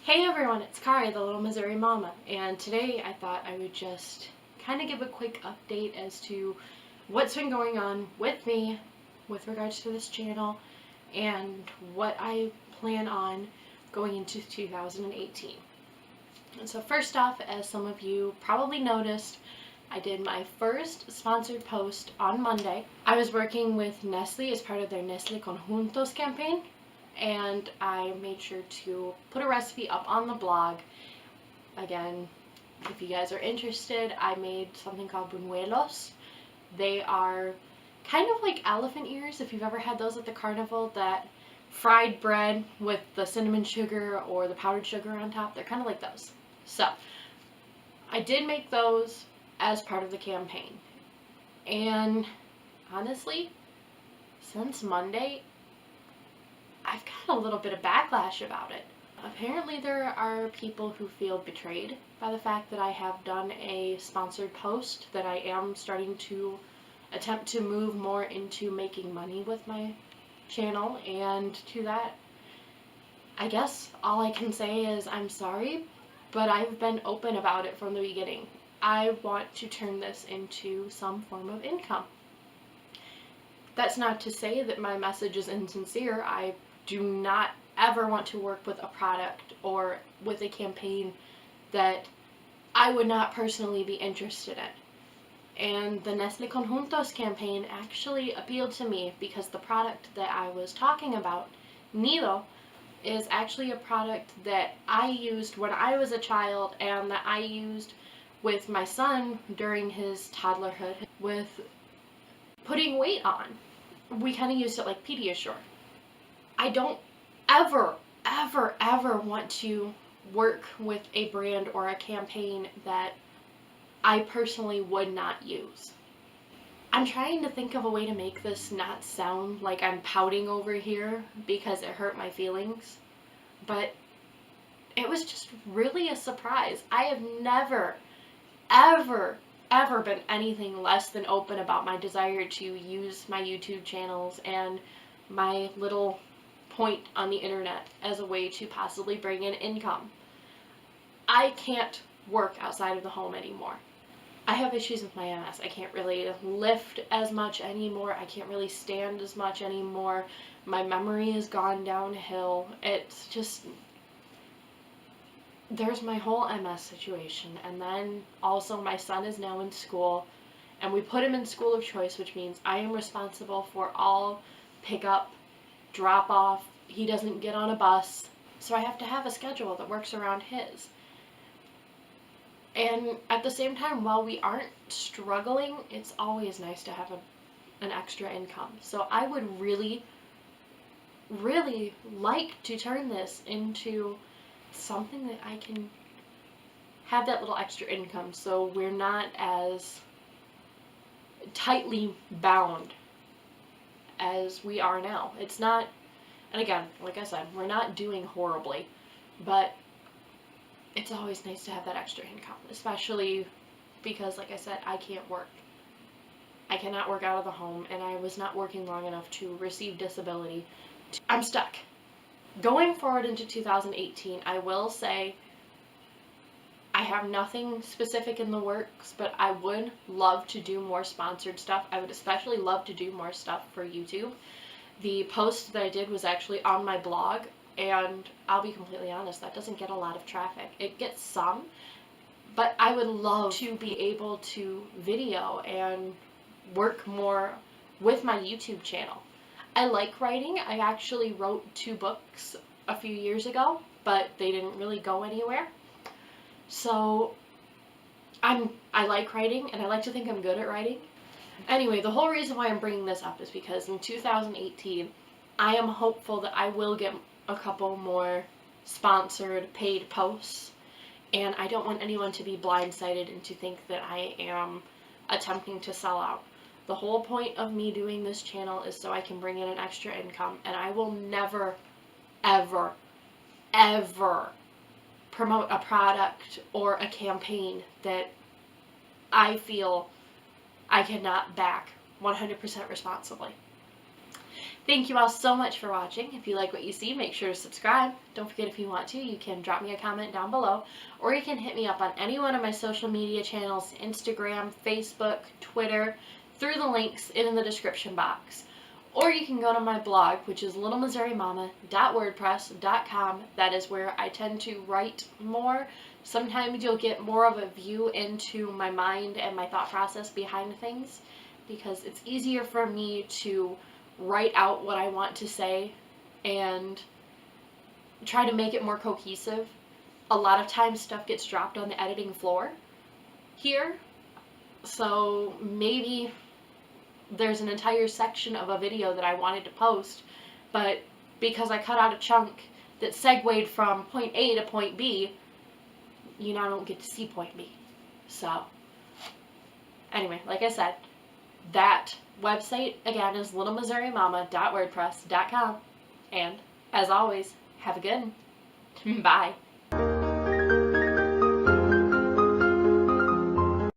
Hey everyone, it's Kari, the Little Missouri Mama, and today I thought I would just kind of give a quick update as to what's been going on with me with regards to this channel and what I plan on going into 2018. And so first off, as some of you probably noticed, I did my first sponsored post on Monday. I was working with Nestle as part of their Nestle Conjuntos campaign, and I made sure to put a recipe up on the blog. Again, if you guys are interested, I made something called buñuelos. They are kind of like elephant ears, if you've ever had those at the carnival, that fried bread with the cinnamon sugar or the powdered sugar on top. They're kind of like those. So, I did make those as part of the campaign. And honestly, since Monday, I've got a little bit of backlash about it. Apparently there are people who feel betrayed by the fact that I have done a sponsored post, that I am starting to attempt to move more into making money with my channel, and to that, I guess all I can say is I'm sorry, but I've been open about it from the beginning. I want to turn this into some form of income. That's not to say that my message is insincere. I do not ever want to work with a product or with a campaign that I would not personally be interested in. And the Nestle Conjuntos campaign actually appealed to me because the product that I was talking about, Nido, is actually a product that I used when I was a child and that I used with my son during his toddlerhood with putting weight on. We kind of used it like Pediasure. I don't ever want to work with a brand or a campaign that I personally would not use. I'm trying to think of a way to make this not sound like I'm pouting over here because it hurt my feelings, but it was just really a surprise. I have never, ever been anything less than open about my desire to use my YouTube channels and my little point on the internet as a way to possibly bring in income. I can't work outside of the home anymore. I have issues with my MS. I can't really lift as much anymore. I can't really stand as much anymore. My memory has gone downhill. It's just, there's my whole MS situation. And then also my son is now in school, and we put him in school of choice, which means I am responsible for all pickup, drop off. He doesn't get on a bus, so I have to have a schedule that works around his. And at the same time, while we aren't struggling, it's always nice to have an extra income. So I would really like to turn this into something that I can have that little extra income, so we're not as tightly bound as we are now. It's not, and again, like I said, we're not doing horribly, but it's always nice to have that extra income, especially because, like I said, I can't work. I cannot work out of the home, and I was not working long enough to receive disability. I'm stuck. Going forward into 2018, I will say I have nothing specific in the works, but I would love to do more sponsored stuff. I would especially love to do more stuff for YouTube. The post that I did was actually on my blog, and I'll be completely honest, that doesn't get a lot of traffic. It gets some, but I would love to be able to video and work more with my YouTube channel. I like writing. I actually wrote 2 books a few years ago, but they didn't really go anywhere. So I like writing, and I like to think I'm good at writing. Anyway, the whole reason why I'm bringing this up is because in 2018, I am hopeful that I will get a couple more sponsored paid posts, and I don't want anyone to be blindsided and to think that I am attempting to sell out. The whole point of me doing this channel is so I can bring in an extra income, and I will never, ever promote a product or a campaign that I feel I cannot back 100% responsibly. Thank you all so much for watching. If you like what you see, make sure to subscribe. Don't forget, if you want to, you can drop me a comment down below, or you can hit me up on any one of my social media channels, Instagram, Facebook, Twitter, through the links in the description box. Or you can go to my blog, which is littlemissouriMama.wordpress.com. That is where I tend to write more. Sometimes you'll get more of a view into my mind and my thought process behind things, because it's easier for me to write out what I want to say and try to make it more cohesive. A lot of times stuff gets dropped on the editing floor here, so maybe there's an entire section of a video that I wanted to post, but because I cut out a chunk that segued from point A to point B, you now don't get to see point B. So anyway, like I said, that website again is littlemissouriMama.wordpress.com. And as always, have a good one. Bye.